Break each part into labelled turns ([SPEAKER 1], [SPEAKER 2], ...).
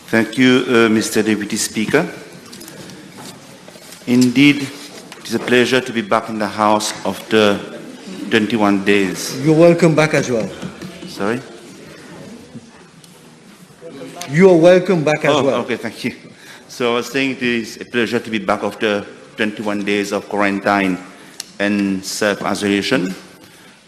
[SPEAKER 1] Thank you, Mr. Deputy Speaker. Indeed, it is a pleasure to be back in the House after 21 days.
[SPEAKER 2] You're welcome back as well.
[SPEAKER 1] Sorry?
[SPEAKER 2] You're welcome back as well.
[SPEAKER 1] Okay, thank you. So I was saying it is a pleasure to be back after 21 days of quarantine and self-isolation.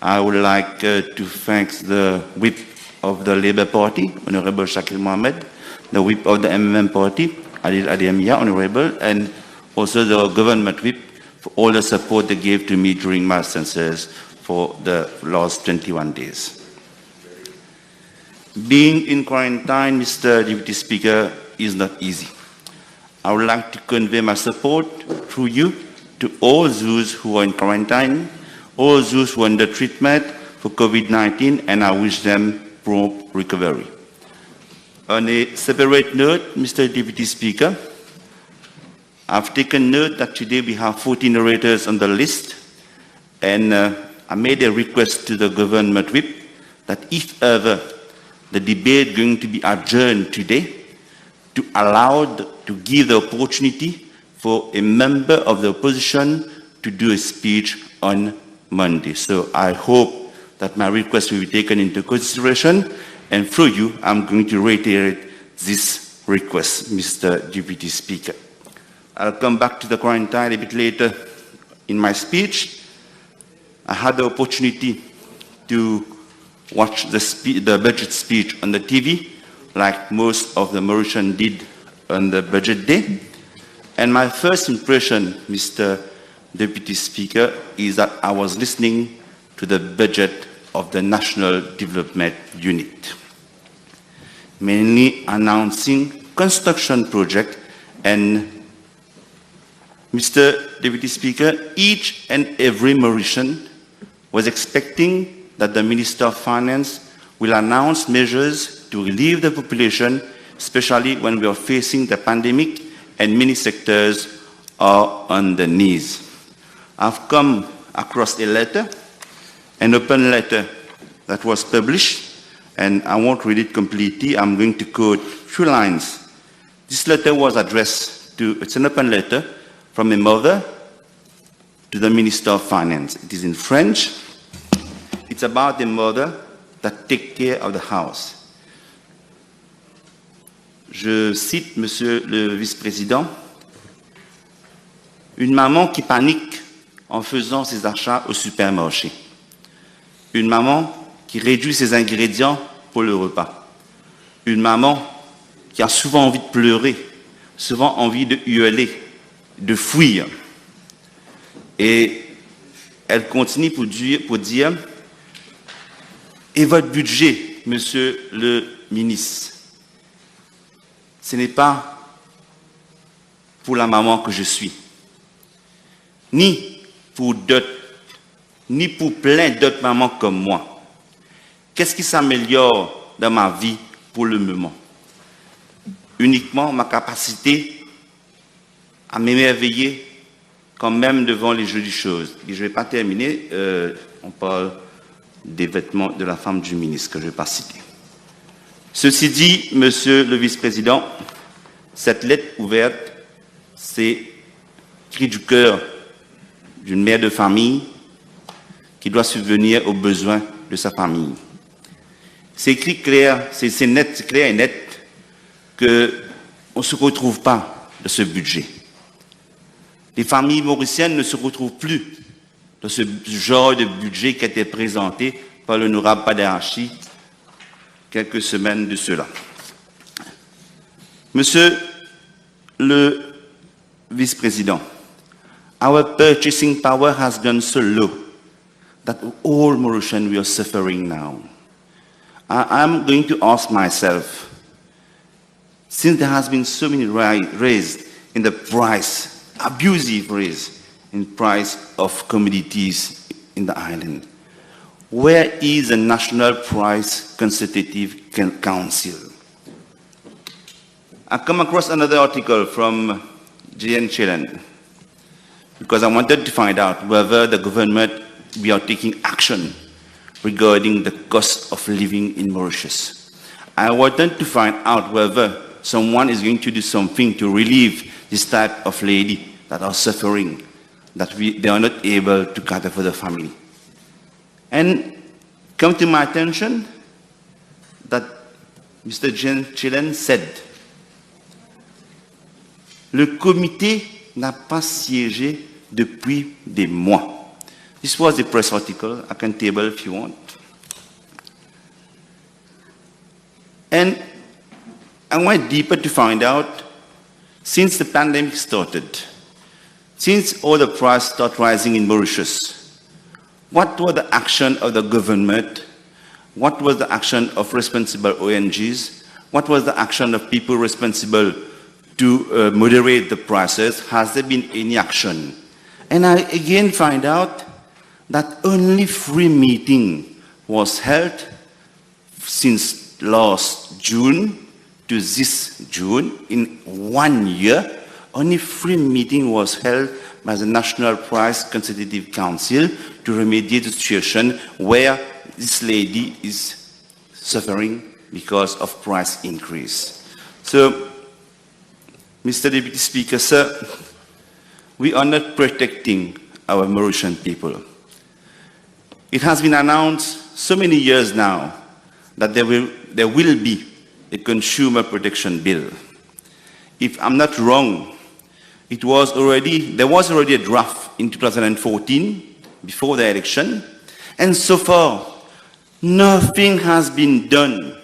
[SPEAKER 1] I would like to thank the whip of the Labour Party, Honorable Shakil Mohammed, the whip of the MMM Party, Adil Adiyemiya, Honorable, and also the government whip for all the support they gave to me during my census for the last 21 days. Being in quarantine, Mr. Deputy Speaker, is not easy. I would like to convey my support through you to all those who are in quarantine, all those who are under treatment for COVID-19, and I wish them prompt recovery. On a separate note, Mr. Deputy Speaker, I've taken note that today we have 14 orators on the list, and I made a request to the government whip that if ever the debate going to be adjourned today, to to give the opportunity for a member of the opposition to do a speech on Monday. So I hope that my request will be taken into consideration, and through you, I'm going to reiterate this request, Mr. Deputy Speaker. I'll come back to the quarantine a bit later in my speech. I had the opportunity to watch the budget speech on the TV, like most of the Mauritians did on the budget day. And my first impression, Mr. Deputy Speaker, is that I was listening to the budget of the National Development Unit, mainly announcing construction project. And Mr. Deputy Speaker, each and every Mauritian was expecting that the Minister of Finance will announce measures to relieve the population, especially when we are facing the pandemic and many sectors are on the knees. I've come across a letter, an open letter that was published, and I won't read it completely. I'm going to quote a few lines. This letter was addressed to, it's an open letter from a mother to the Minister of Finance. It is in French. It's about a mother that takes care of the house. Je cite, Monsieur le Vice-président, une maman qui panique en faisant ses achats au supermarché. Une maman qui réduit ses ingrédients pour le repas. Une maman qui a souvent envie de pleurer, souvent envie de hurler, de fuir. Et elle continue pour dire, et votre budget, Monsieur le ministre, ce n'est pas pour la maman que je suis, ni pour d'autres, ni pour plein d'autres mamans comme moi. Qu'est-ce qui s'améliore dans ma vie pour le moment? Uniquement ma capacité à m'émerveiller quand même devant les jolies choses. Et je ne vais pas terminer, on parle des vêtements de la femme du ministre que je ne vais pas citer. Ceci dit, Monsieur le Vice-président, cette lettre ouverte, c'est cri du cœur d'une mère de famille qui doit subvenir aux besoins de sa famille. C'est écrit clair, c'est net, c'est clair et net qu'on ne se retrouve pas dans ce budget. Les familles mauriciennes ne se retrouvent plus dans ce genre de budget qui a été présenté par l'honorable Padarachi quelques semaines de cela. Monsieur le Vice-président, our purchasing power has gone so low that all Mauritians, we are suffering now. I'm going to ask myself, since there has been so many raise in the price, abusive raise in price of commodities in the island, where is the National Price Consultative Council? I come across another article from JN Chilen because I wanted to find out whether the government we are taking action regarding the cost of living in Mauritius. I wanted to find out whether someone is going to do something to relieve this type of lady that are suffering, that they are not able to cater for the family. And come to my attention that Mr. Chelen said, le comité n'a pas siégé depuis des mois. This was a press article. I can table if you want. And I went deeper to find out, since the pandemic started, since all the prices started rising in Mauritius, what was the action of the government? What was the action of responsible ONGs? What was the action of people responsible to moderate the prices? Has there been any action? And I again find out that only 3 meetings was held since last June to this June. In 1 year, only 3 meetings was held by the National Price Consultative Council to remediate the situation where this lady is suffering because of price increase. So, Mr. Deputy Speaker, sir, we are not protecting our Mauritian people. It has been announced so many years now that there will be a consumer protection bill. If I'm not wrong, there was already a draft in 2014 before the election, and so far nothing has been done.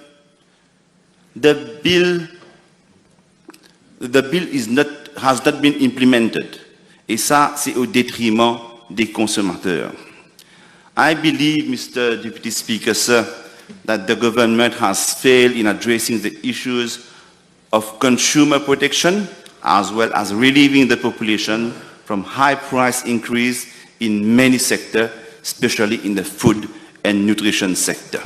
[SPEAKER 1] The bill has not been implemented, et ça c'est au détriment des consommateurs. I believe, Mr. Deputy Speaker, sir, that the government has failed in addressing the issues of consumer protection as well as relieving the population from high price increase in many sectors, especially in the food and nutrition sector.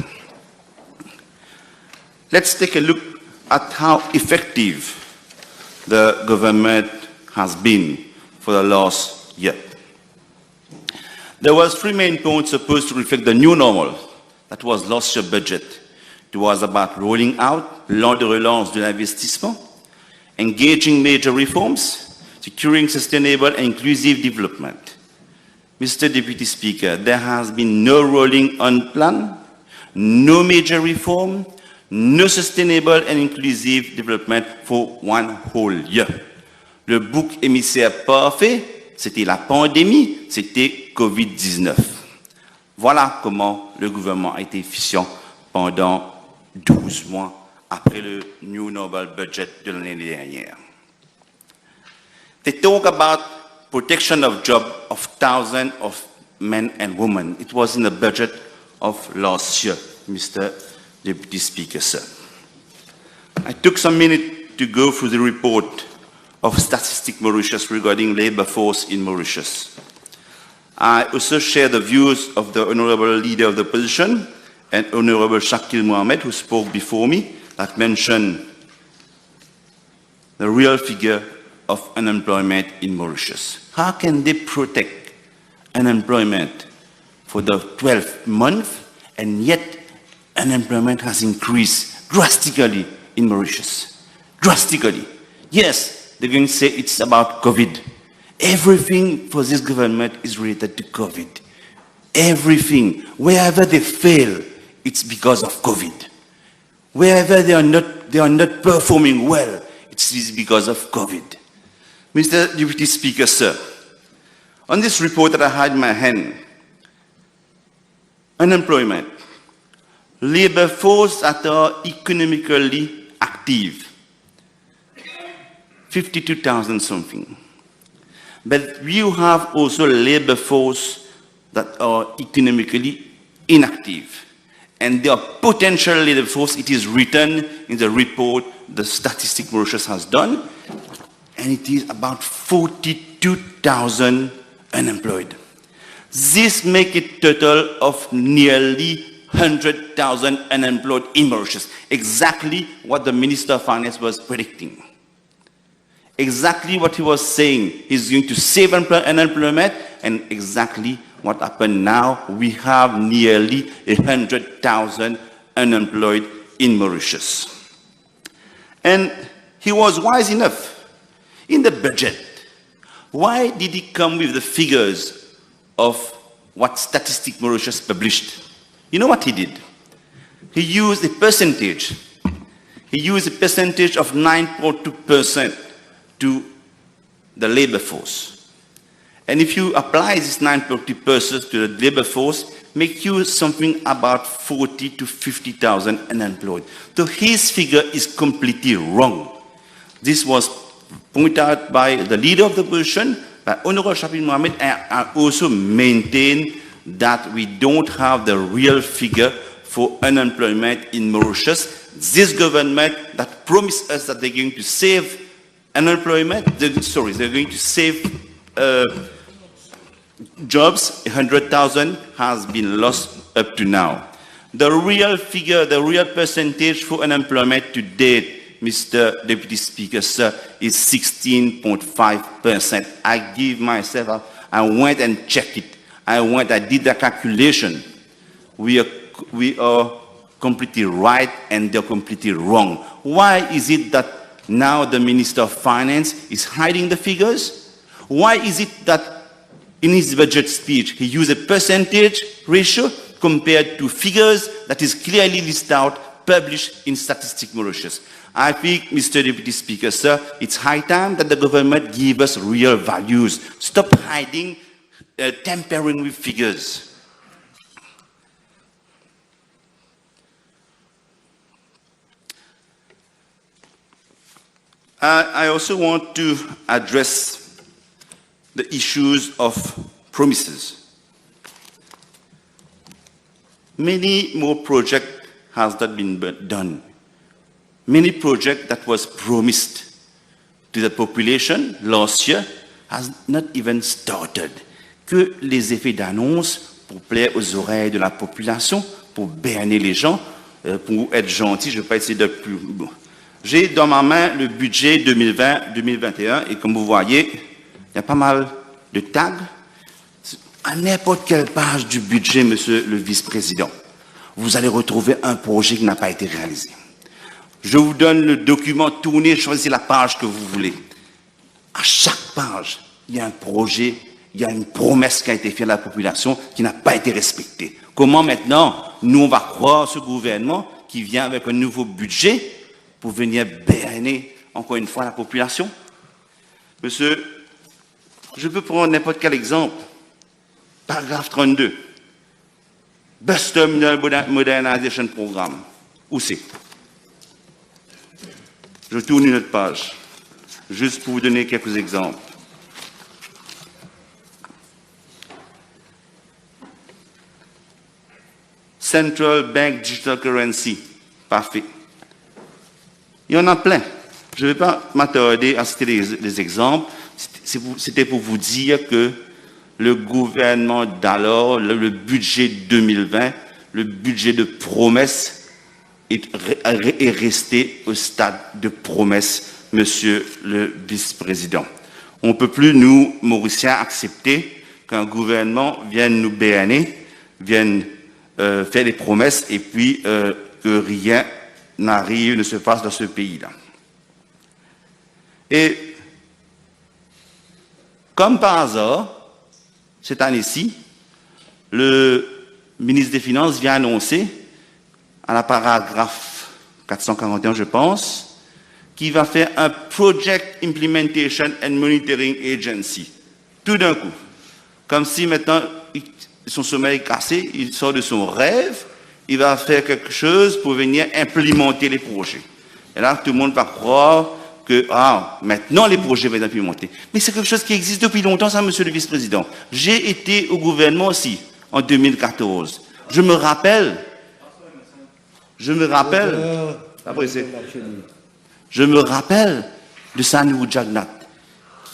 [SPEAKER 1] Let's take a look at how effective the government has been for the last year. There was 3 main points supposed to reflect the new normal. That was last year's budget. It was about rolling out plan de relance de l'investissement, engaging major reforms, securing sustainable and inclusive development. Mr. Deputy Speaker, there has been no rolling on plan, no major reform, no sustainable and inclusive development for 1 whole year. Le bouc émissaire parfait, c'était la pandémie, c'était Covid-19. Voilà comment le gouvernement a été efficient pendant 12 mois après le New Normal Budget de l'année dernière. They talk about protection of jobs of thousands of men and women. It was in the budget of last year, Mr. Deputy Speaker, sir. I took some minutes to go through the report of Statistics Mauritius regarding labor force in Mauritius. I also share the views of the Honorable Leader of the Opposition and Honorable Shakil Mohammed, who spoke before me, that mentioned the real figure of unemployment in Mauritius. How can they protect unemployment for the 12th month, and yet unemployment has increased drastically in Mauritius? Drastically. Yes, they're going to say it's about COVID. Everything for this government is related to COVID. Everything. Wherever they fail, it's because of COVID. Wherever they are not performing well, it's because of COVID. Mr. Deputy Speaker, sir, on this report that I had in my hand, unemployment, labor force that are economically active, 52,000 something. But you have also labor force that are economically inactive. And their potential labor force, it is written in the report the Statistics Mauritius has done, and it is about 42,000 unemployed. This makes a total of nearly 100,000 unemployed in Mauritius, exactly what the Minister of Finance was predicting. Exactly what he was saying, he's going to save unemployment, and exactly what happened now. We have nearly 100,000 unemployed in Mauritius. And he was wise enough. In the budget, why did he come with the figures of what Statistics Mauritius published? You know what he did? He used a percentage. He used a percentage of 9.2% to the labor force. And if you apply this 9.2% to the labor force, make you something about 40 to 50,000 unemployed. So his figure is completely wrong. This was pointed out by the leader of the opposition, by Honorable Shafin Mohamed, and also maintained that we don't have the real figure for unemployment in Mauritius. This government that promised us that they're going to save unemployment, they're going to save jobs, 100,000 has been lost up to now. The real figure, the real percentage for unemployment to date, Mr. Deputy Speaker, sir, is 16.5%. I give myself, I went and checked it. I did the calculation. We are completely right and they're completely wrong. Why is it that now the Minister of Finance is hiding the figures? Why is it that in his budget speech he used a percentage ratio compared to figures that is clearly listed out, published in Statistics Mauritius? I think, Mr. Deputy Speaker, sir, it's high time that the government give us real values. Stop hiding, tampering with figures. I also want to address the issues of promises. Many more projects has not been done. Many projects that was promised to the population last year has not even started. Que les effets d'annonce pour plaire aux oreilles de la population, pour berner les gens, pour être gentil, je ne vais pas essayer de plus... Bon. J'ai dans ma main le budget 2020-2021 et comme vous voyez, il y a pas mal de tags. À n'importe quelle page du budget, monsieur le vice-président, vous allez retrouver un projet qui n'a pas été réalisé. Je vous donne le document, tournez, choisissez la page que vous voulez. À chaque page, il y a un projet, il y a une promesse qui a été faite à la population qui n'a pas été respectée. Comment maintenant, nous, on va croire ce gouvernement qui vient avec un nouveau budget pour venir berner encore une fois la population? Monsieur, je peux prendre n'importe quel exemple. Paragraphe 32. Bus Terminal Modernization Programme. Où c'est? Je tourne une autre page, juste pour vous donner quelques exemples. Central Bank Digital Currency. Parfait. Il y en a plein. Je ne vais pas m'attarder à citer les exemples. C'était pour vous dire que le gouvernement d'alors, le budget 2020, le budget de promesse est resté au stade de promesse, monsieur le vice-président. On ne peut plus, nous, Mauriciens, accepter qu'un gouvernement vienne nous berner, vienne faire des promesses et puis que rien n'arrive, ne se passe dans ce pays-là. Et comme par hasard, cette année-ci, le ministre des Finances vient annoncer, à la paragraphe 441, je pense, qu'il va faire un Project Implementation and Monitoring Agency. Tout d'un coup. Comme si maintenant, son sommeil est cassé, il sort de son rêve, il va faire quelque chose pour venir implémenter les projets. Et là, tout le monde va croire que, maintenant les projets vont être implémentés. Mais c'est quelque chose qui existe depuis longtemps, ça, monsieur le vice-président. J'ai été au gouvernement aussi, en 2014. Je me rappelle de Sanou Jagnat,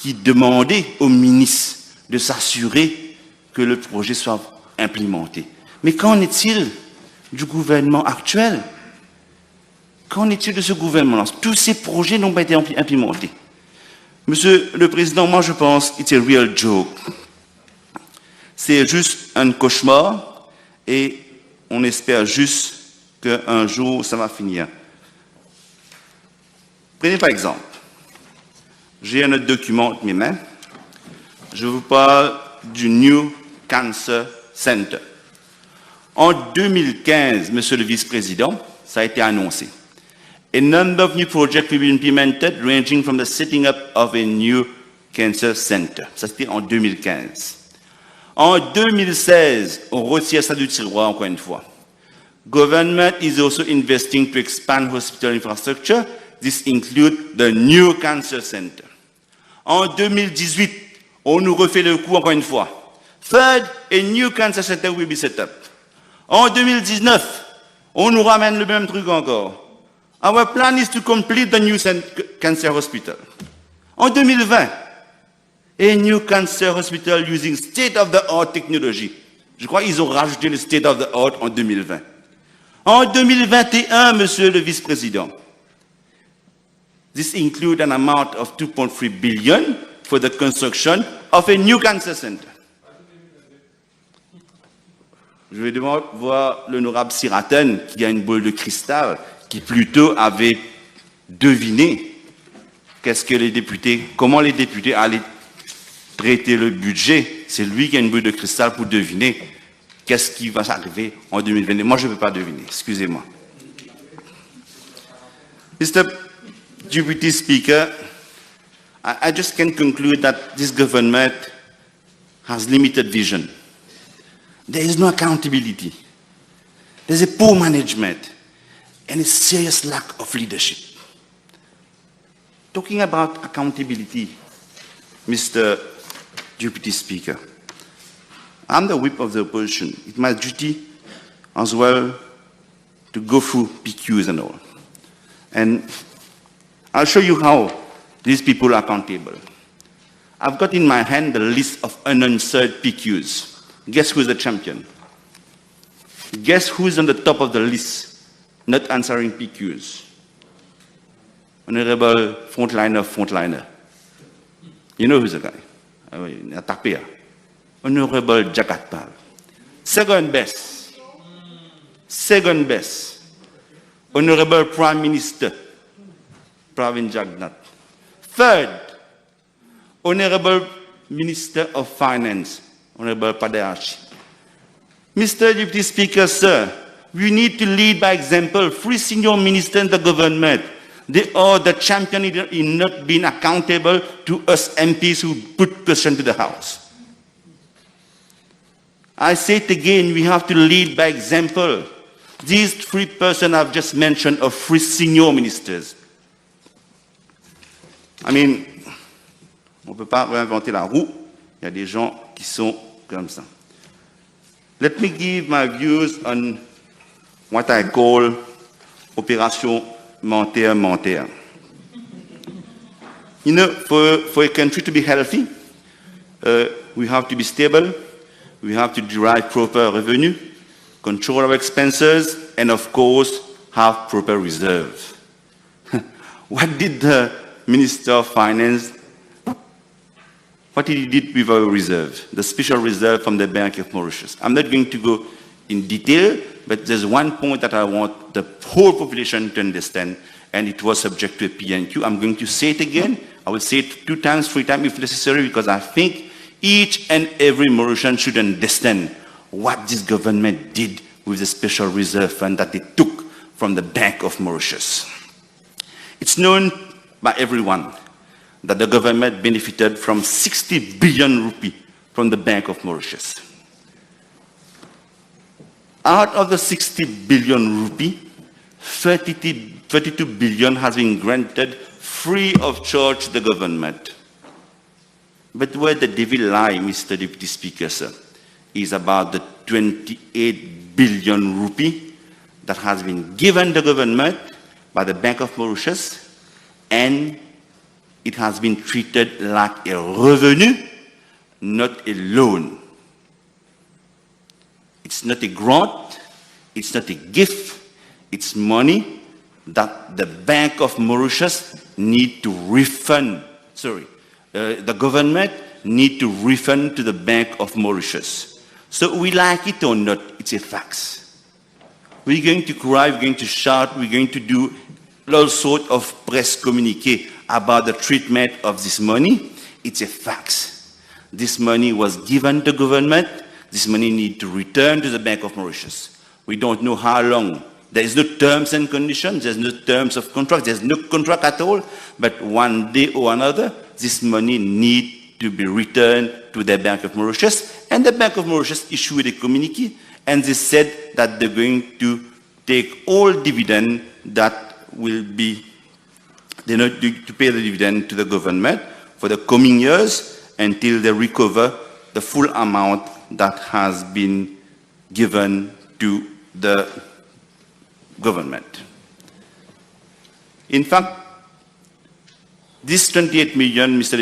[SPEAKER 1] qui demandait au ministre de s'assurer que le projet soit implémenté. Mais qu'en est-il du gouvernement actuel? Qu'en est-il de ce gouvernement-là? Tous ces projets n'ont pas été implémentés. Monsieur le Président, moi je pense que c'est un real joke. C'est juste un cauchemar et on espère juste qu'un jour ça va finir. Prenez par exemple, j'ai un autre document entre mes mains. Je vous parle du New Cancer Center. En 2015, Monsieur le Vice-président, ça a été annoncé. A number of new projects will be implemented, ranging from the setting up of a new cancer center. Ça, c'était en 2015. En 2016, on retire ça du tiroir encore une fois. Government is also investing to expand hospital infrastructure. This includes the new cancer center. En 2018, on nous refait le coup encore une fois. Third, a new cancer center will be set up. En 2019, on nous ramène le même truc encore. Our plan is to complete the new cancer hospital. En 2020, a new cancer hospital using state-of-the-art technology. Je crois qu'ils ont rajouté le state-of-the-art en 2020. En 2021, Monsieur le Vice-président, this includes an amount of 2.3 billion for the construction of a new cancer center. Je vais devoir voir l'honorable Siraten, qui a une boule de cristal, qui plutôt avait deviné comment les députés allaient traiter le budget. C'est lui qui a une boule de cristal pour deviner qu'est-ce qui va s'arriver en 2022. Moi, je ne peux pas deviner, excusez-moi. Mr. Deputy Speaker, I just can conclude that this government has limited vision. There is no accountability. There's a poor management and a serious lack of leadership. Talking about accountability, Mr. Deputy Speaker, I'm the whip of the opposition. It's my duty as well to go through PQs and all. And I'll show you how these people are accountable. I've got in my hand the list of unanswered PQs. Guess who's the champion? Guess who's on the top of the list not answering PQs? Honorable Frontliner. You know who's the guy? Honorable Jagat-Pal. Second best. Honorable Prime Minister Pravin Jagnnath. Third, Honorable Minister of Finance, Honorable Padayachi. Mr. Deputy Speaker, sir, we need to lead by example. 3 senior ministers in the government, they are the champion in not being accountable to us MPs who put questions to the House. I say it again, we have to lead by example. These 3 persons I've just mentioned are 3 senior ministers. I mean, on ne peut pas réinventer la roue. Il y a des gens qui sont comme ça. Let me give my views on what I call Opération Menteur. You know, for a country to be healthy, we have to be stable, we have to derive proper revenue, control our expenses, and of course, have proper reserve. What did the Minister of Finance, what did he do with our reserve? The special reserve from the Bank of Mauritius. I'm not going to go in detail, but there's one point that I want the whole population to understand, and it was subject to a PNQ. I'm going to say it again. I will say it 2 times, 3 times if necessary, because I think each and every Mauritian should understand what this government did with the special reserve fund that they took from the Bank of Mauritius. It's known by everyone that the government benefited from 60 billion rupee from the Bank of Mauritius. Out of the 60 billion rupee, 32 billion has been granted free of charge to the government. But where the devil lies, Mr. Deputy Speaker, sir, is about the 28 billion rupee that has been given the government by the Bank of Mauritius, and it has been treated like a revenue, not a loan. It's not a grant, it's not a gift, it's money that the Bank of Mauritius need to refund, the government need to refund to the Bank of Mauritius. So we like it or not, it's a fact. We're going to cry, we're going to shout, we're going to do all sort of press communique about the treatment of this money. It's a fact. This money was given to government. This money needs to return to the Bank of Mauritius. We don't know how long. There is no terms and conditions. There's no terms of contract. There's no contract at all. But one day or another, this money needs to be returned to the Bank of Mauritius. And the Bank of Mauritius issued a communique, and they said that they're going to take all dividend that will be, they're not to pay the dividend to the government for the coming years until they recover the full amount that has been given to the government. In fact, this 28 million, Mr.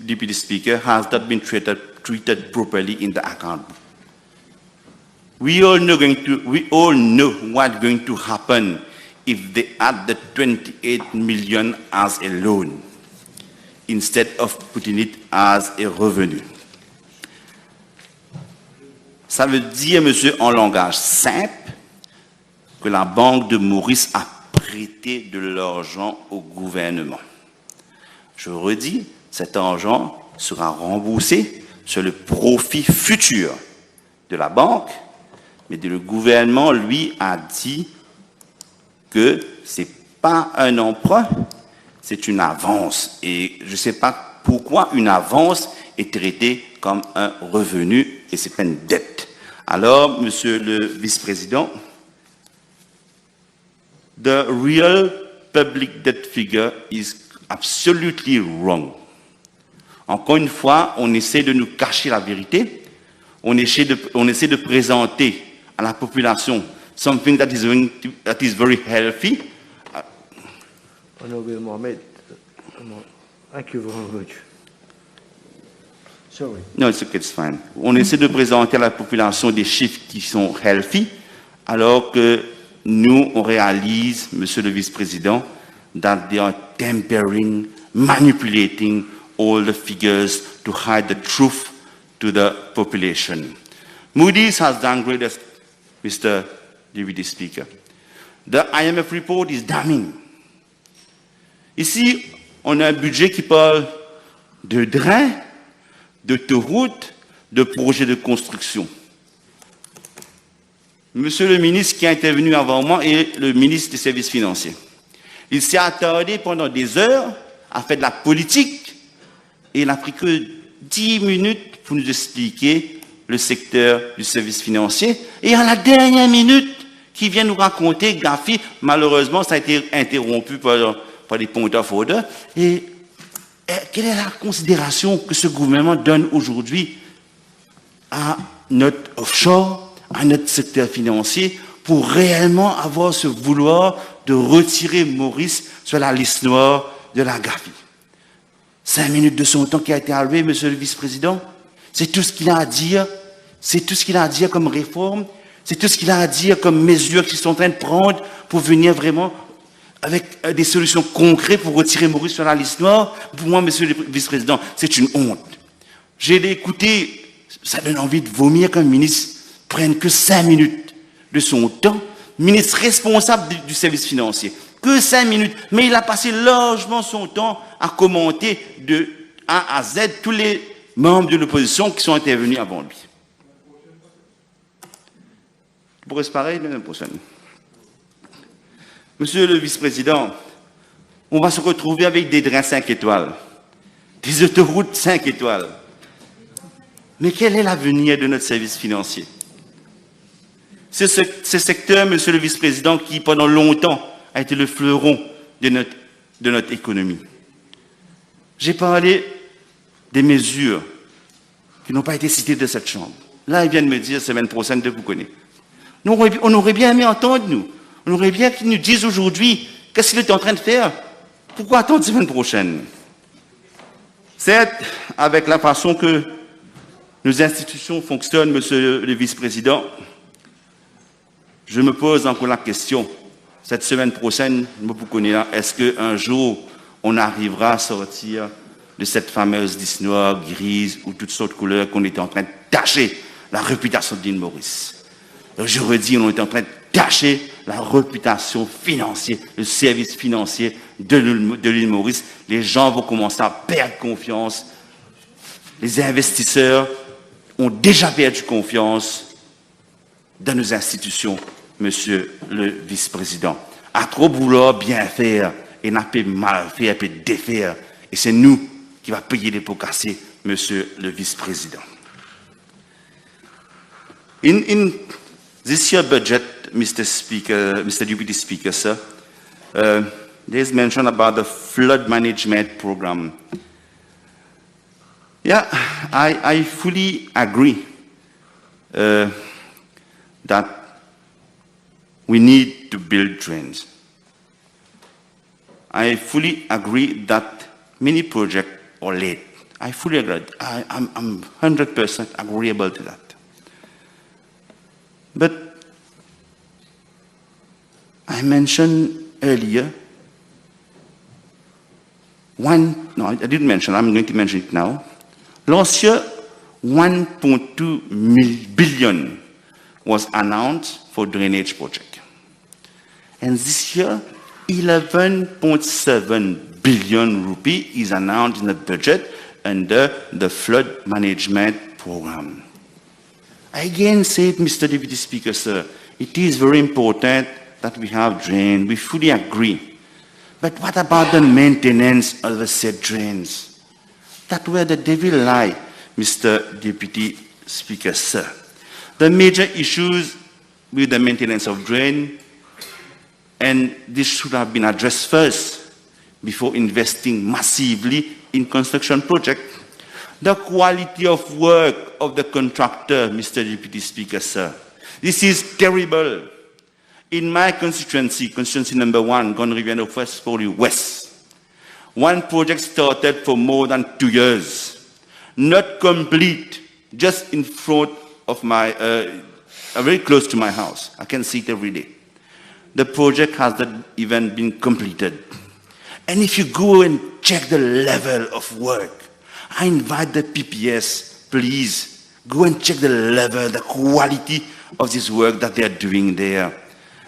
[SPEAKER 1] Deputy Speaker, has not been treated properly in the account book. We all know what's going to happen if they add the 28 million as a loan instead of putting it as a revenu. Ça veut dire, monsieur, en langage simple, que la Banque de Maurice a prêté de l'argent au gouvernement. Je redis, cet argent sera remboursé sur le profit futur de la banque, mais le gouvernement, lui, a dit que ce n'est pas un emprunt, c'est une avance. Et je ne sais pas pourquoi une avance est traitée comme un revenu et ce n'est pas une dette. Alors, monsieur le vice-président, the real public debt figure is absolutely wrong. Encore une fois, on essaie de nous cacher la vérité, on essaie de présenter à la population something that is very healthy.
[SPEAKER 2] Honorable Mohamed, thank you very much. Sorry.
[SPEAKER 1] No, it's okay, it's fine. On essaie de présenter à la population des chiffres qui sont healthy, alors que nous, on réalise, monsieur le vice-président, that they are tempering, manipulating all the figures to hide the truth to the population. Moody's has downgraded, Mr. Deputy Speaker. The IMF report is damning. Ici, on a un budget qui parle de drains, d'autoroutes, de projets de construction. Monsieur le ministre qui a intervenu avant moi est le ministre des Services financiers. Il s'est attardé pendant des heures à faire de la politique et il n'a pris que 10 minutes pour nous expliquer le secteur du service financier. Et à la dernière minute, qui vient nous raconter, Gafi, malheureusement, ça a été interrompu par les point of order. Et quelle est la considération que ce gouvernement donne aujourd'hui à notre offshore, à notre secteur financier, pour réellement avoir ce vouloir de retirer Maurice sur la liste noire de la Gafi? 5 minutes de son temps qui a été alloué, monsieur le vice-président. C'est tout ce qu'il a à dire. C'est tout ce qu'il a à dire comme réforme. C'est tout ce qu'il a à dire comme mesures qu'ils sont en train de prendre pour venir vraiment avec des solutions concrètes pour retirer Maurice sur la liste noire. Pour moi, monsieur le vice-président, c'est une honte. J'ai écouté, ça donne envie de vomir qu'un ministre prenne que 5 minutes de son temps, ministre responsable du service financier. Que 5 minutes, mais il a passé largement son temps à commenter de A à Z tous les membres de l'opposition qui sont intervenus avant lui. Pour se pareil l'année prochaine. Monsieur le vice-président, on va se retrouver avec des drains 5 étoiles, des autoroutes 5 étoiles. Mais quel est l'avenir de notre service financier? C'est ce secteur, monsieur le vice-président, qui pendant longtemps a été le fleuron de notre économie. J'ai parlé des mesures qui n'ont pas été citées de cette Chambre. Là, il vient de me dire, semaine prochaine, de vous connaître. On aurait bien aimé entendre, nous. On aurait bien qu'ils nous disent aujourd'hui qu'est-ce qu'il est en train de faire. Pourquoi attendre semaine prochaine? Certes, avec la façon que nos institutions fonctionnent, monsieur le vice-président, je me pose encore la question. Cette semaine prochaine, vous connaissez, est-ce qu'un jour, on arrivera à sortir de cette fameuse liste noire, grise, ou toutes sortes de couleurs qu'on était en train de tâcher la réputation d'Île Maurice? Je redis, on est en train de tâcher la réputation financière, le service financier de l'île Maurice. Les gens vont commencer à perdre confiance. Les investisseurs ont déjà perdu confiance dans nos institutions, monsieur le vice-président. À trop vouloir bien faire et n'a pas mal faire, peut défaire. Et c'est nous qui va payer les pots cassés, monsieur le vice-président. In this year budget, Mr. Speaker, Mr. Deputy Speaker, sir, there's mention about the flood management program. Yeah, I fully agree that we need to build drains. I fully agree that many projects are late. I fully agree. I'm 100% agreeable to that. But I mentioned earlier, I didn't mention, I'm going to mention it now. Last year, 1.2 billion was announced for drainage project. And this year, 11.7 billion rupee is announced in the budget under the flood management program. I again say, Mr. Deputy Speaker, sir, it is very important that we have drains. We fully agree. But what about the maintenance of the said drains? That's where the devil lies, Mr. Deputy Speaker, sir. The major issues with the maintenance of drain, and this should have been addressed first before investing massively in construction projects. The quality of work of the contractor, Mr. Deputy Speaker, sir. This is terrible. In my constituency number 1, Gone Rivière Northwest, Foley West, one project started for more than 2 years, not complete, just in front of my, very close to my house. I can see it every day. The project has not even been completed. And if you go and check the level of work, I invite the PPS, please, go and check the level, the quality of this work that they are doing there.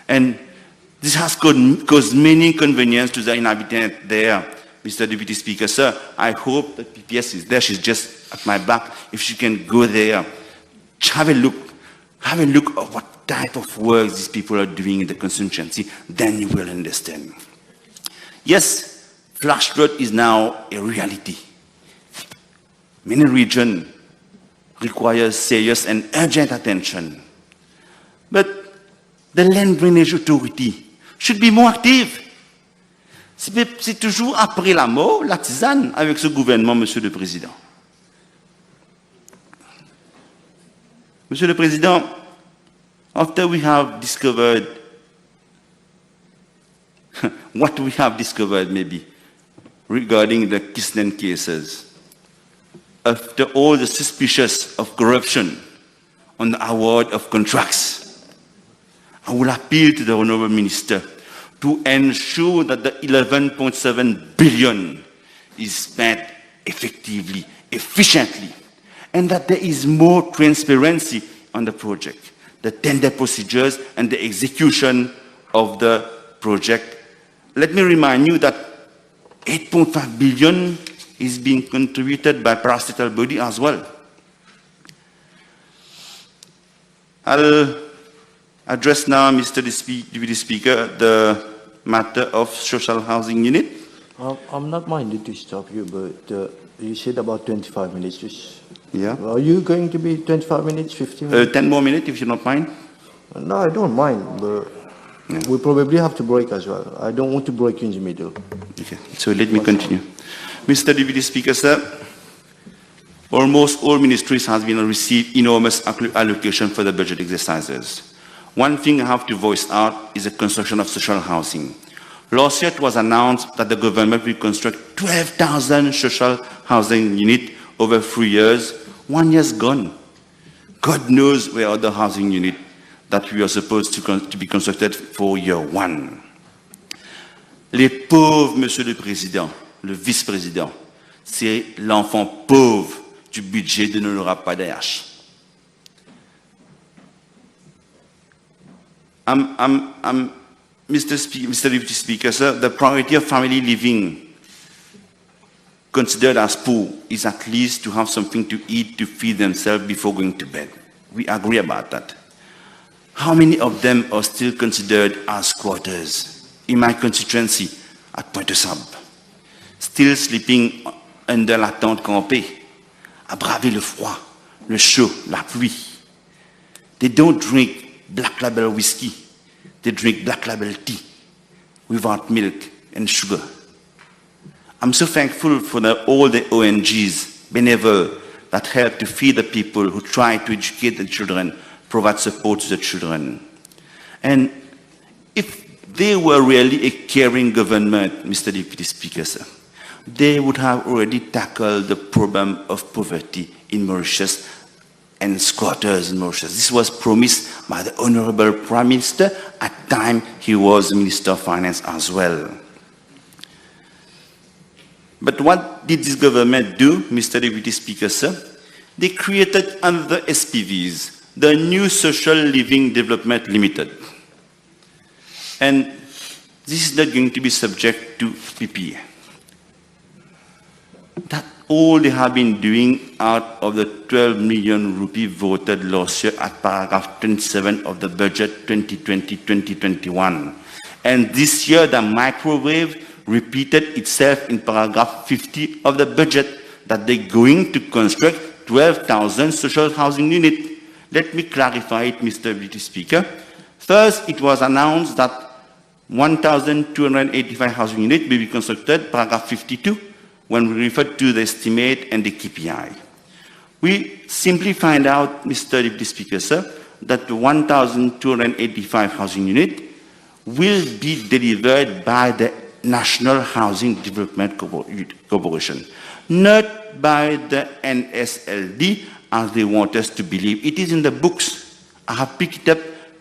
[SPEAKER 1] And this has caused many inconveniences to the inhabitants there. Mr. Deputy Speaker, sir, I hope the PPS is there. She's just at my back. If she can go there, have a look at what type of work these people are doing in the constituency, then you will understand. Yes, flash flood is now a reality. Many regions require serious and urgent attention. But the Land Drainage Authority should be more active. C'est toujours après la mort, la tisane, avec ce gouvernement, Monsieur le Président. Monsieur le Président, after we have discovered what we have discovered maybe regarding the Kisnen cases, after all the suspicions of corruption on the award of contracts, I will appeal to the Honourable Minister to ensure that the 11.7 billion is spent effectively, efficiently, and that there is more transparency on the project, the tender procedures and the execution of the project. Let me remind you that 8.5 billion is being contributed by parastatal body as well. I'll address now, Mr. Deputy Speaker, the matter of social housing unit.
[SPEAKER 2] I'm not minded to stop you, but you said about 25 minutes. Just,
[SPEAKER 1] Yeah.
[SPEAKER 2] are you going to be 25 minutes, 15 minutes?
[SPEAKER 1] 10 more minutes, if you don't mind.
[SPEAKER 2] No, I don't mind, but we probably have to break as well. I don't want to break you in the middle.
[SPEAKER 1] Okay, so let me continue. Mr. Deputy Speaker, sir, almost all ministries have been received enormous allocation for the budget exercises. One thing I have to voice out is the construction of social housing. Last year it was announced that the government will construct 12,000 social housing units over 3 years. 1 year's gone. God knows where are the housing units that we are supposed to be constructed for year 1. Les pauvres, Monsieur le Président, le vice-président, c'est l'enfant pauvre du budget de nos pas d'AH. Mr. Deputy Speaker, sir, the priority of family living considered as poor is at least to have something to eat to feed themselves before going to bed. We agree about that. How many of them are still considered as squatters? In my constituency, at Pointe-aux-Sables, still sleeping under la tente campée, à braver le froid, le chaud, la pluie. They don't drink Black Label whiskey. They drink Black Label tea without milk and sugar. I'm so thankful for all the ONGs, Benevol, that help to feed the people who try to educate the children, provide support to the children. And if they were really a caring government, Mr. Deputy Speaker, sir, they would have already tackled the problem of poverty in Mauritius and squatters in Mauritius. This was promised by the Honorable Prime Minister at the time he was Minister of Finance as well. But what did this government do, Mr. Deputy Speaker, sir? They created under SPVs, the New Social Living Development Limited. And this is not going to be subject to PPA. That's all they have been doing out of the 12 million rupee voted last year at paragraph 27 of the budget 2020-2021. And this year, the microwave repeated itself in paragraph 50 of the budget that they're going to construct 12,000 social housing units. Let me clarify it, Mr. Deputy Speaker. First, it was announced that 1,285 housing units will be constructed, paragraph 52, when we refer to the estimate and the KPI. We simply find out, Mr. Deputy Speaker, sir, that the 1,285 housing units will be delivered by the National Housing Development Corporation, not by the NSLD, as they want us to believe. It is in the books. I have picked it up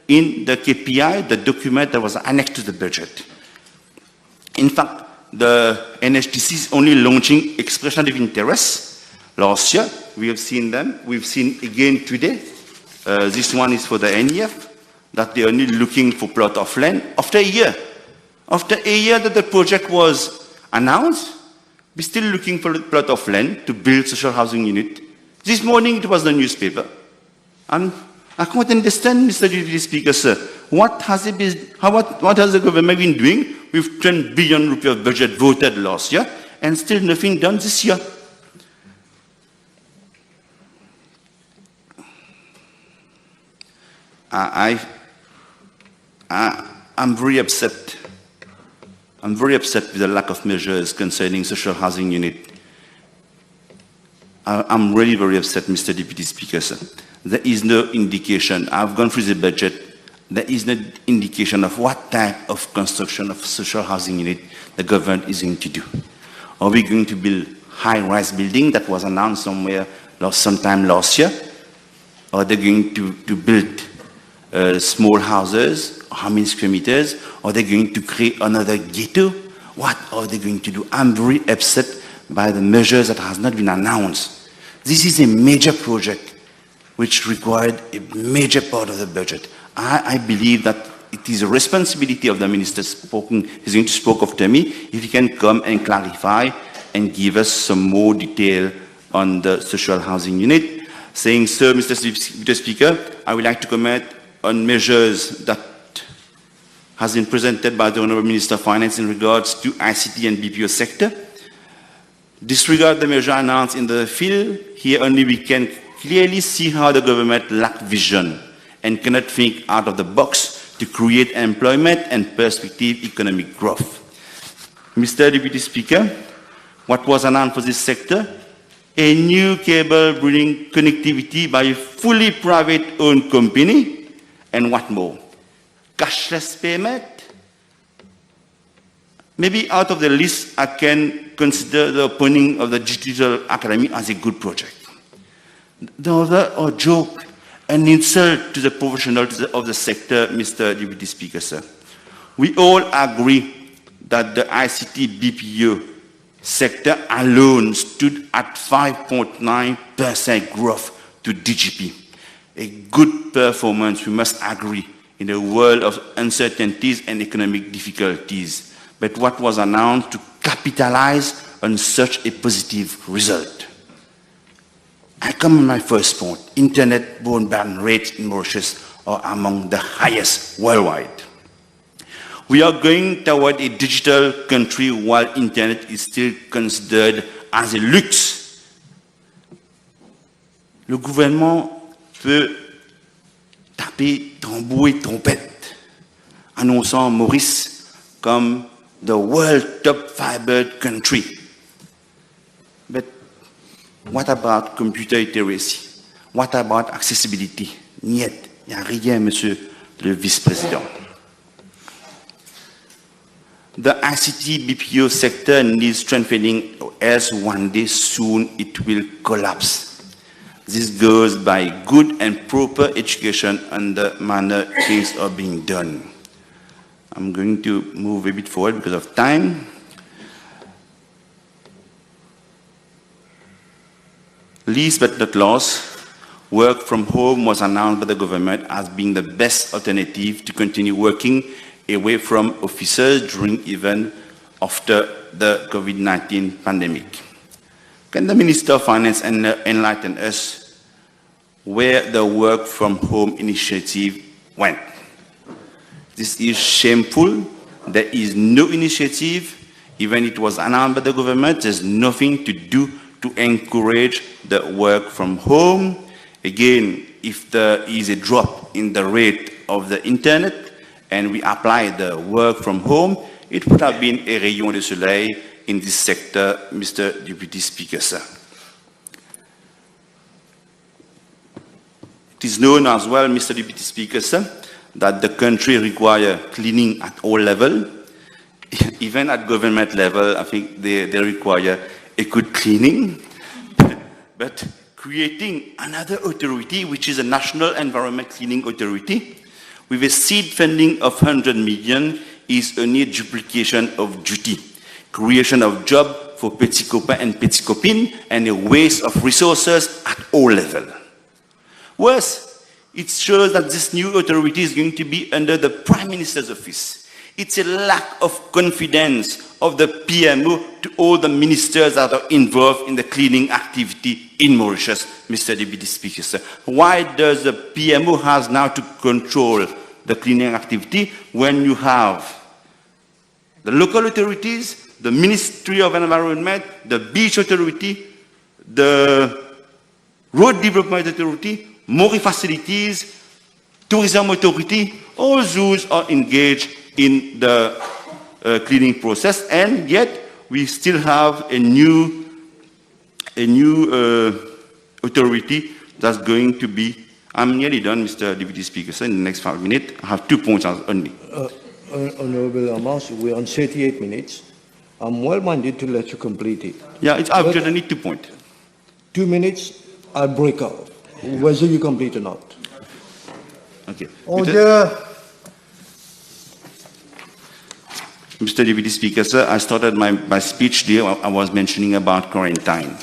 [SPEAKER 1] in the KPI, the document that was annexed to the budget. In fact, the NHDC is only launching expression of interest. Last year, we have seen them. We've seen again today. This one is for the NEF, that they're only looking for plot of land after a year. After a year that the project was announced, we're still looking for a plot of land to build social housing unit. This morning it was the newspaper. And I can't understand, Mr. Deputy Speaker, sir. What has the government been doing with 10 billion rupee of budget voted last year and still nothing done this year? I'm very upset. I'm very upset with the lack of measures concerning social housing unit. I'm really very upset, Mr. Deputy Speaker, sir. There is no indication. I've gone through the budget. There is no indication of what type of construction of social housing unit the government is going to do. Are we going to build high-rise building that was announced somewhere sometime last year? Are they going to build small houses, how many square meters? Are they going to create another ghetto? What are they going to do? I'm very upset by the measures that has not been announced. This is a major project which required a major part of the budget. I believe that it is a responsibility of the minister he's going to speak after me, if he can come and clarify and give us some more detail on the social housing unit. Saying, sir, Mr. Speaker, I would like to comment on measures that has been presented by the Honourable Minister of Finance in regards to ICT and BPO sector. Disregard the measure announced in the field. Here only we can clearly see how the government lacks vision and cannot think out of the box to create employment and perspective economic growth. Mr. Deputy Speaker, what was announced for this sector? A new cable bringing connectivity by a fully private-owned company, and what more? Cashless payment? Maybe out of the list, I can consider the opening of the Digital Academy as a good project. The other are joke, an insult to the professionals of the sector, Mr. Deputy Speaker, sir. We all agree that the ICT BPO sector alone stood at 5.9% growth to DGP. A good performance, we must agree, in a world of uncertainties and economic difficulties, but what was announced to capitalize on such a positive result. I come to my first point. Internet broadband rates in Mauritius are among the highest worldwide. We are going toward a digital country while internet is still considered as a luxe. Le gouvernement peut taper tambour et trompette, annonçant Maurice comme the world top fibered country. But what about computer literacy? What about accessibility? Niet, il n'y a rien, monsieur le vice-président. The ICT BPO sector needs strengthening, else one day soon it will collapse. This goes by good and proper education and the manner things are being done. I'm going to move a bit forward because of time. Least but not least, work from home was announced by the government as being the best alternative to continue working away from offices during even after the COVID-19 pandemic. Can the Minister of Finance enlighten us where the work from home initiative went? This is shameful. There is no initiative. Even it was announced by the government, there's nothing to do to encourage the work from home. Again, if there is a drop in the rate of the internet and we apply the work from home, it would have been a rayon de soleil in this sector, Mr. Deputy Speaker, sir. It is known as well, Mr. Deputy Speaker, sir, that the country requires cleaning at all levels. Even at government level, I think they require a good cleaning. But creating another authority, which is a National Environment Cleaning Authority, with a seed funding of 100 million, is only a duplication of duty, creation of job for petits copains and petites copines, and a waste of resources at all levels. Worse, it shows that this new authority is going to be under the Prime Minister's office. It's a lack of confidence of the PMO to all the ministers that are involved in the cleaning activity in Mauritius, Mr. Deputy Speaker, sir. Why does the PMO has now to control the cleaning activity when you have the local authorities, the Ministry of Environment, the Beach Authority, the Road Development Authority, Mori Facilities, Tourism Authority, all those are engaged in the cleaning process, and yet we still have a new authority that's going to be. I'm nearly done, Mr. Deputy Speaker. So in the next 5 minutes, I have 2 points only.
[SPEAKER 2] Honorable Amas, we're on 38 minutes. I'm well-minded to let you complete it.
[SPEAKER 1] Yeah, I've just only 2 points.
[SPEAKER 2] 2 minutes, I'll break off, whether you complete or not.
[SPEAKER 1] Okay.
[SPEAKER 2] Order.
[SPEAKER 1] Mr. Deputy Speaker, sir, I started my speech there. I was mentioning about quarantine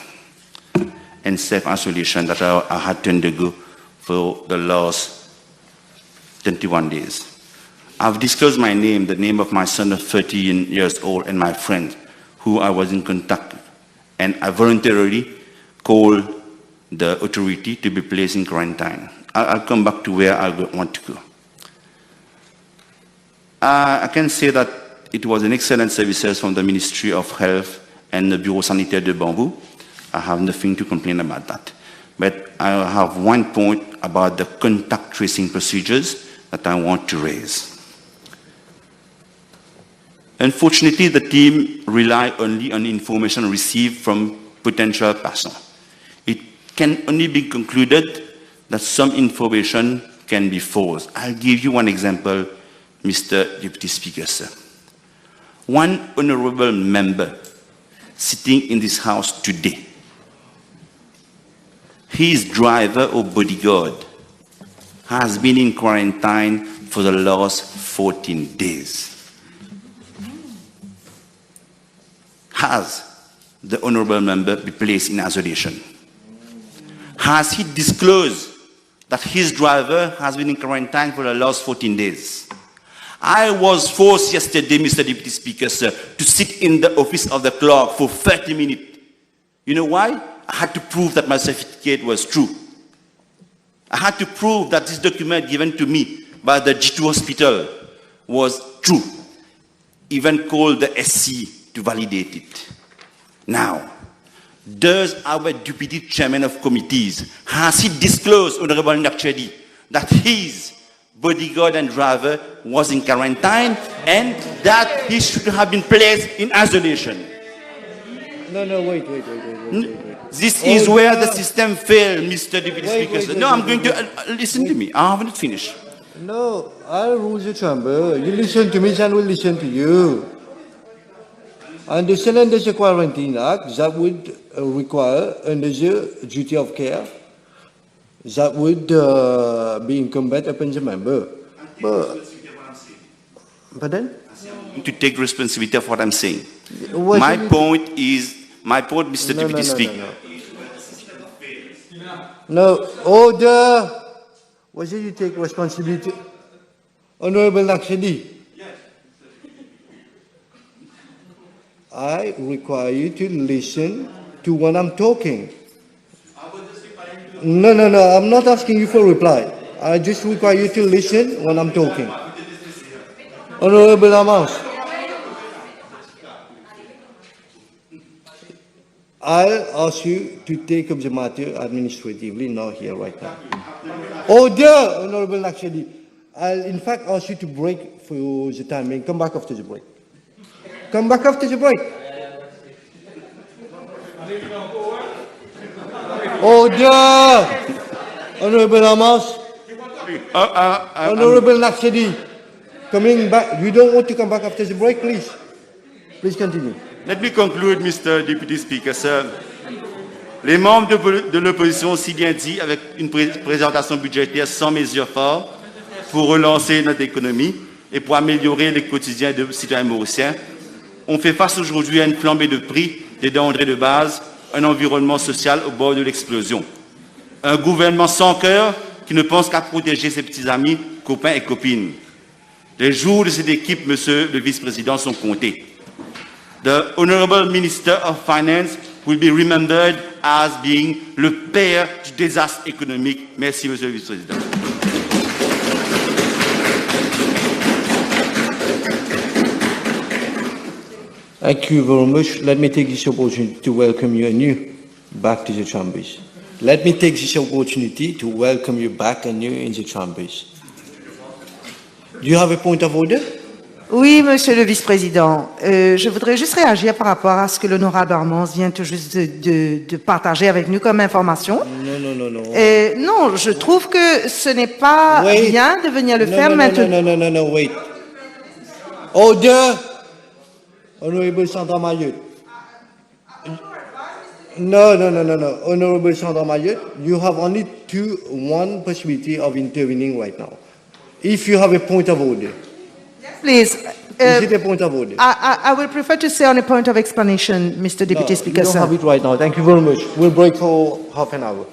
[SPEAKER 1] and self-isolation that I had to undergo for the last 21 days. I've disclosed my name, the name of my son of 13 years old, and my friend who I was in contact with, and I voluntarily called the authority to be placed in quarantine. I'll come back to where I want to go. I can say that it was an excellent services from the Ministry of Health and the Bureau Sanitaire de Bamboo. I have nothing to complain about that. But I have 1 point about the contact tracing procedures that I want to raise. Unfortunately, the team rely only on information received from potential persons. It can only be concluded that some information can be false. I'll give you one example, Mr. Deputy Speaker, sir. One honorable member sitting in this house today, his driver or bodyguard has been in quarantine for the last 14 days. Has the honorable member been placed in isolation? Has he disclosed that his driver has been in quarantine for the last 14 days. I was forced yesterday, Mr. Deputy Speaker, sir, to sit in the office of the clerk for 30 minutes. You know why? I had to prove that my certificate was true. I had to prove that this document given to me by the G2 hospital was true. Even called the SC to validate it. Now, does our deputy chairman of committees, has he disclosed, Honorable Nakchedi, that his bodyguard and driver was in quarantine and that he should have been placed in isolation?
[SPEAKER 2] No, wait.
[SPEAKER 1] This is where the system failed, Mr. Deputy Speaker. No, I'm going to listen to me. I haven't finished.
[SPEAKER 2] No, I'll rule the chamber. You listen to me, and we'll listen to you. Under the Quarantine Act, that would require, under the duty of care, that would be incumbent upon the member. But then?
[SPEAKER 1] To take responsibility of what I'm saying.
[SPEAKER 2] What
[SPEAKER 1] My
[SPEAKER 2] you-
[SPEAKER 1] point, Mr.
[SPEAKER 2] No,
[SPEAKER 1] Deputy Speaker.
[SPEAKER 2] No, order. Was it you take responsibility? Honorable Nakshidi. I require you to listen to when I'm talking. No, I'm not asking you for a reply. I just require you to listen when I'm talking. Honorable Amos. I'll ask you to take up the matter administratively, not here right now. Order, Honorable Nakshidi. I'll in fact ask you to break for the time being. Come back after the break. Come back after the break. Order! Honorable Amos. Honorable Nakshidi. Coming back. You don't want to come back after the break, please. Please continue.
[SPEAKER 1] Let me conclude, Mr. Deputy Speaker, sir. Les membres de l'opposition ont si bien dit, avec une présentation budgétaire sans mesures fortes pour relancer notre économie et pour améliorer le quotidien des citoyens mauriciens. On fait face aujourd'hui à une flambée de prix des denrées de base, un environnement social au bord de l'explosion. Un gouvernement sans cœur qui ne pense qu'à protéger ses petits amis, copains et copines. Les jours de cette équipe, monsieur le vice-président, sont comptés. The Honorable Minister of Finance will be remembered as being le père du désastre économique. Merci, monsieur le vice-président.
[SPEAKER 2] Thank you very much. Let me take this opportunity to welcome you anew back to the chambers. Let me take this opportunity to welcome you back anew in the chambers. Do you have a point of order?
[SPEAKER 3] Oui, Monsieur le Vice-président. Je voudrais juste réagir par rapport à ce que l'honorable Armand vient tout juste de partager avec nous comme information.
[SPEAKER 2] No.
[SPEAKER 3] Non, je trouve que ce n'est pas
[SPEAKER 2] Wait.
[SPEAKER 3] bien de venir le faire maintenant.
[SPEAKER 2] No, wait. Order! Honorable Sandra Mayut. No. Honorable Sandra Mayut, you have only one possibility of intervening right now. If you have a point of order.
[SPEAKER 3] Please,
[SPEAKER 2] Is it a point of order?
[SPEAKER 3] I will prefer to say on a point of explanation, Mr. Deputy
[SPEAKER 2] No,
[SPEAKER 3] Speaker,
[SPEAKER 2] you don't
[SPEAKER 3] sir.
[SPEAKER 2] have it right now. Thank you very much. We'll break for half an hour.